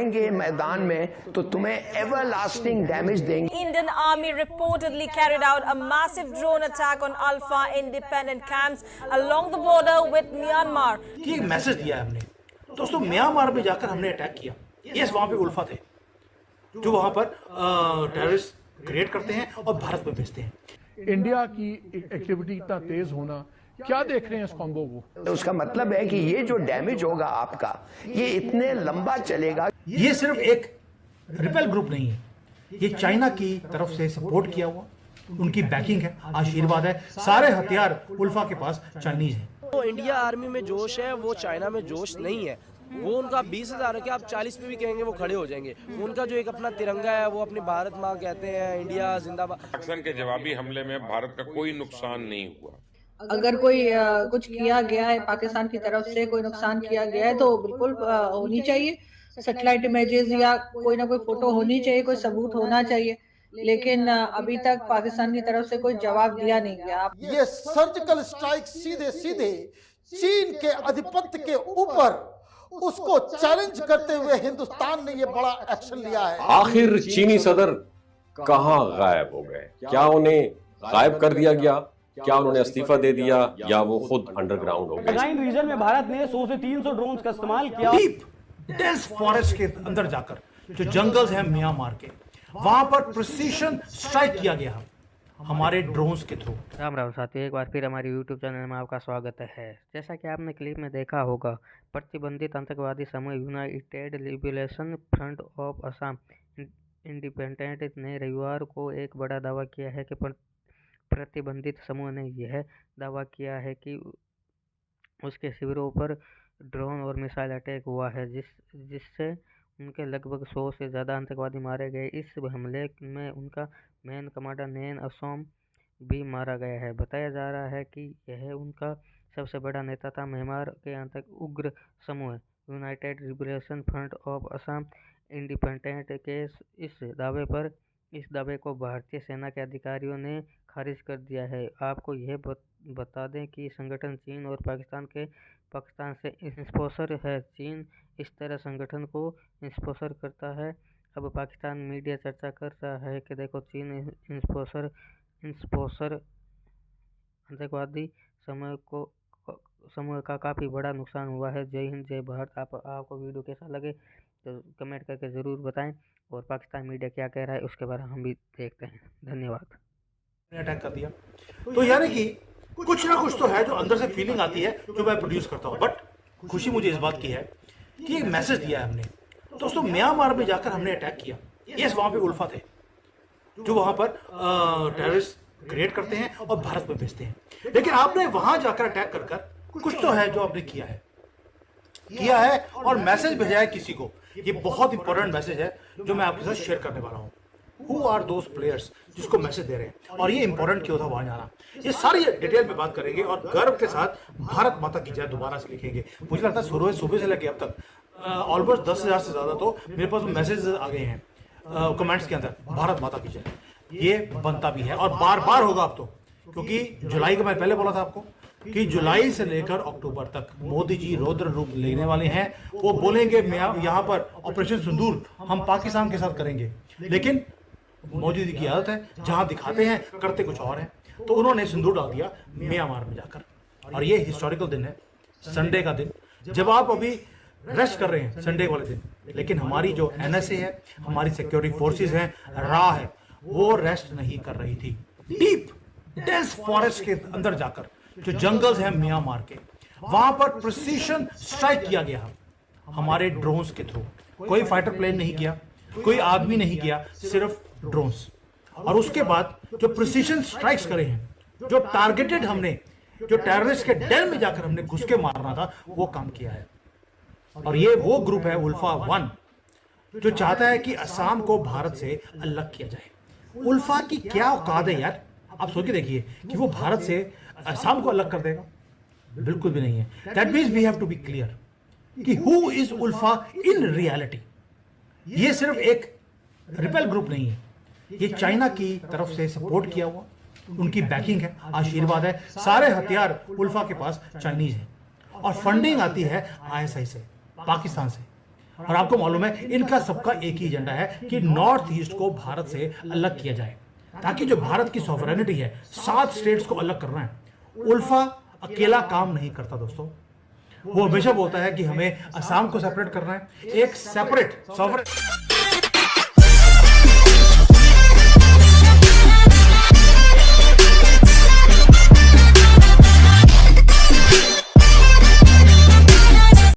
आएंगे मैदान में तो तुम्हें एवरलास्टिंग डैमेज देंगे। Indian Army reportedly carried out a massive drone attack on Alpha independent camps along the border with Myanmar. कि एक मैसेज दिया है हमने दोस्तों, म्यांमार में जाकर हमने अटैक किया। यस, वहां पे उल्फा थे जो वहां पर टेररिस्ट क्रिएट करते हैं और भारत में भेजते हैं। इंडिया की एक्टिविटी इतना तेज होना, क्या देख रहे हैं इस कॉम्बो को? तो उसका मतलब है कि ये जो डैमेज होगा आपका, ये इतने लंबा चलेगा। ये सिर्फ एक रिपेल ग्रुप नहीं है, ये चाइना की तरफ से सपोर्ट किया हुआ, उनकी बैकिंग है, आशीर्वाद है। सारे हथियार उल्फा के पास चाइनीज हैं। तो इंडिया आर्मी में जोश है, वो चाइना में जोश नहीं है। वो उनका 20,000 है कि आप 40 पे भी कहेंगे वो खड़े हो जाएंगे। उनका जो एक अपना तिरंगा है, वो अपनी भारत माँ कहते हैं, इंडिया जिंदाबाद। पाकिस्तान के जवाबी हमले में भारत का कोई नुकसान नहीं हुआ। अगर कोई कुछ किया गया है पाकिस्तान की तरफ से, कोई नुकसान किया गया है, तो बिल्कुल होनी चाहिए सैटेलाइट इमेजेस या कोई ना कोई फोटो होनी चाहिए, कोई सबूत होना चाहिए। लेकिन अभी तक पाकिस्तान की तरफ से कोई जवाब दिया नहीं गया। ये सर्जिकल स्ट्राइक सीधे सीधे चीन के आधिपत्य के ऊपर उसको चैलेंज करते हुए हिंदुस्तान ने ये बड़ा एक्शन लिया है। आखिर चीनी सदर कहां गायब हो गए? क्या उन्हें गायब कर दिया गया? क्या उन्होंने इस्तीफा दे दिया या वो खुद अंडरग्राउंड हो गए? राखाइन रीजन में भारत ने 100 से 300 ड्रोन्स का इस्तेमाल किया। डीप डेंस फॉरेस्ट के अंदर जाकर, जो जंगल्स हैं म्यांमार के, वहां पर प्रिसीजन स्ट्राइक किया गया हमारे ड्रोन्स के थ्रू। राम राम साथियों, एक बार फिर हमारे यूट्यूब चैनल में आपका स्वागत है। जैसा कि आपने क्लिप में देखा होगा, प्रतिबंधित आतंकवादी समूह United liberation front of Assam independent ने रविवार को एक बड़ा दावा किया है कि प्रतिबंधित समूह ने यह दावा किया है कि उसके शिविरों पर ड्रोन और मिसाइल अटैक हुआ है, जिससे उनके लगभग 100 से ज़्यादा आतंकवादी मारे गए। इस हमले में उनका मेन कमांडर नैन असोम भी मारा गया है। बताया जा रहा है कि यह उनका सबसे बड़ा नेता था। म्यांमार के आतंक उग्र समूह United liberation front of Assam independent के इस दावे को भारतीय सेना के अधिकारियों ने खारिज कर दिया है। आपको यह बता दें कि संगठन चीन और पाकिस्तान से स्पॉन्सर है। चीन इस तरह संगठन को स्पॉन्सर करता है। अब पाकिस्तान मीडिया चर्चा कर रहा है कि देखो, चीन स्पॉन्सर आतंकवादी समूह का काफ़ी बड़ा नुकसान हुआ है। जय हिंद, जय भारत। आपको वीडियो कैसा लगे तो कमेंट करके ज़रूर बताएं, और पाकिस्तान मीडिया क्या कह रहा है उसके बारे में हम भी देखते हैं। धन्यवाद। अटैक कर दिया तो यानी कि कुछ ना कुछ तो है जो अंदर से फीलिंग आती है जो मैं प्रोड्यूस करता हूँ। बट खुशी मुझे इस बात की है कि एक मैसेज दिया है हमने दोस्तों, म्यांमार में जाकर हमने अटैक किया। यस, वहां पे उल्फा थे जो वहां पर टेररिस्ट क्रिएट करते हैं और भारत में भेजते हैं। लेकिन आपने वहां जाकर अटैक कर कुछ तो है जो आपने किया है और मैसेज भेजा है किसी को। ये बहुत इंपॉर्टेंट मैसेज है जो मैं आपके साथ शेयर करने वाला हूँ। Who are those players जिसको मैसेज दे रहे हैं, और ये इंपॉर्टेंट क्यों था वहां जाना, ये सारी डिटेल में बात करेंगे और गर्व के साथ भारत माता की जय दोबारा से लिखेंगे। मुझे लगता है सुबह से लेके अब तक ऑलमोस्ट 10,000 से ज्यादा तो मेरे पास मैसेज आ गए हैं कमेंट्स के अंदर, भारत माता की जय। ये बनता भी है और बार बार होगा अब तो, क्योंकि जुलाई का मैं पहले बोला था आपको कि जुलाई से लेकर अक्टूबर तक मोदी जी रौद्र रूप लेने वाले हैं। वो बोलेंगे यहाँ पर ऑपरेशन सिंदूर हम पाकिस्तान के साथ करेंगे, लेकिन मोदी जी की आदत है जहां दिखाते हैं करते कुछ और है। तो उन्होंने सिंदूर डाल दिया म्यांमार में जाकर, और ये हिस्टोरिकल दिन है, संडे का दिन, जब आप अभी रेस्ट कर रहे हैं संडे वाले दिन। लेकिन हमारी जो एनएसए है, हमारी सिक्योरिटी फोर्सेस हैं, रा है, वो रेस्ट नहीं कर रही थी। डीप डेंस फॉरेस्ट के अंदर जाकर, जो जंगल्स हैं म्यांमार के, वहां पर प्रिसीजन स्ट्राइक किया गया हमारे ड्रोन्स के थ्रू। कोई फाइटर प्लेन नहीं किया, कोई आदमी नहीं किया, सिर्फ ड्रोन्स। और उसके बाद जो प्रिसीजन स्ट्राइक्स करे हैं, जो टारगेटेड हमने, जो टेररिस्ट के डेल में जाकर हमने घुस के मारना था, वो काम किया है। और ये वो ग्रुप है उल्फा 1 जो चाहता है कि असम को भारत से अलग किया जाए। उल्फा की क्या औकात है यार, आप सोच के देखिए कि वो भारत से असम को अलग कर देगा। बिल्कुल भी नहीं है। That means we have to be clear कि who is ULFA in reality. ये सिर्फ एक रिपेल ग्रुप नहीं है, ये चाइना की तरफ से सपोर्ट किया हुआ, उनकी बैकिंग है, आशीर्वाद है। सारे हथियार उल्फा के पास चाइनीज हैं और फंडिंग आती है आईएसआई से, पाकिस्तान से। और आपको मालूम है इनका सबका एक ही एजेंडा है कि नॉर्थ ईस्ट को भारत से अलग किया जाए, ताकि जो भारत की सॉवरेनिटी है 7 स्टेट्स को अलग करना है। उल्फा अकेला काम नहीं करता दोस्तों, वो हमेशा बोलता है कि हमें असम को सेपरेट करना है, एक सेपरेट सॉवरेन